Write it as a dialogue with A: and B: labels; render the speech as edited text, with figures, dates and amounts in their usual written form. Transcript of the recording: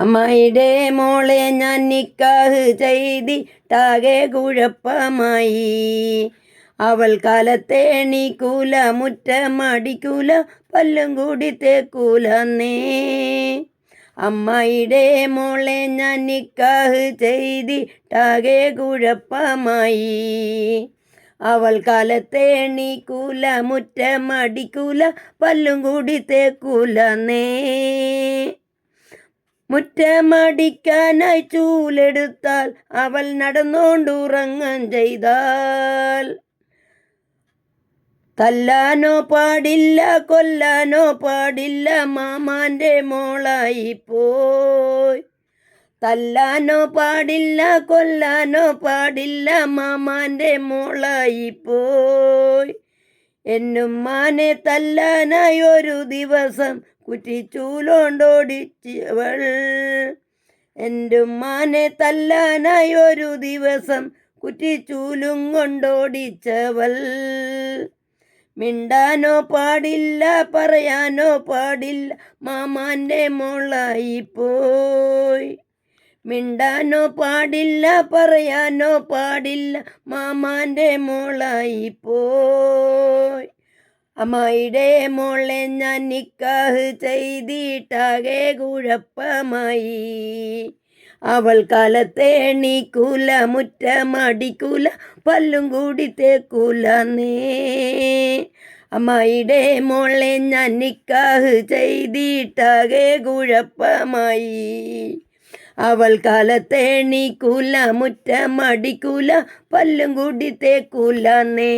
A: അമ്മായിയുടെ മോളെ ഞാൻ നിക്കാഹ് ചെയ്തിട്ടാകെ കുഴപ്പമായി. അവൾ കാലത്തെ എണീക്കൂല, മുറ്റമടിക്കൂല, പല്ലും കൂടി തേക്കൂലന്നേ. അമ്മായിയുടെ മോളെ ഞാൻ നിക്കാഹ് ചെയ്തിട്ടാകെ കുഴപ്പമായി. അവൾ കാലത്തെ എണീക്കൂല, മുറ്റമടിക്കൂല, പല്ലും കൂടി തേക്കൂലന്നേ. മുറ്റമടിക്കാനായി ചൂലെടുത്താൽ അവൾ നടന്നോണ്ടുറങ്ങാൻ ചെയ്താൽ തല്ലാനോ പാടില്ല, കൊല്ലാനോ പാടില്ല, മാമാൻ്റെ മോളായി പോയി. തല്ലാനോ പാടില്ല, കൊല്ലാനോ പാടില്ല, മാമാൻ്റെ മോളായി പോയി. എന്നുമ്മാനെ തല്ലാനായി ഒരു ദിവസം കുറ്റിച്ചൂലോണ്ടോടിച്ചവൾ. എൻ്റുമ്മാനെ തല്ലാനായി ഒരു ദിവസം കുറ്റിച്ചൂലും കൊണ്ടോടിച്ചവൾ. മിണ്ടാനോ പാടില്ല, പറയാനോ പാടില്ല, മാമാൻ്റെ മോളായി പോയി. മിണ്ടാനോ പാടില്ല, പറയാനോ പാടില്ല, മാമാൻ്റെ മോളായി പോയി. അമ്മായിയുടെ മോളെ ഞാൻ നിക്കാഹ് ചെയ്തിട്ടാകെ കുഴപ്പമായി. അവൾ കാലത്തെ എണീക്കൂല, മുറ്റമടിക്കൂല, പല്ലും കൂടി തേക്കൂലന്നേ. അമ്മായിയുടെ മോളെ ഞാൻ നിക്കാഹ് ചെയ്തിട്ടാകെ കുഴപ്പമായി. അവൾ കാലത്തെ എണീക്കൂല, മുറ്റമടിക്കൂല, പല്ലും കൂടി തേക്കൂലന്നേ.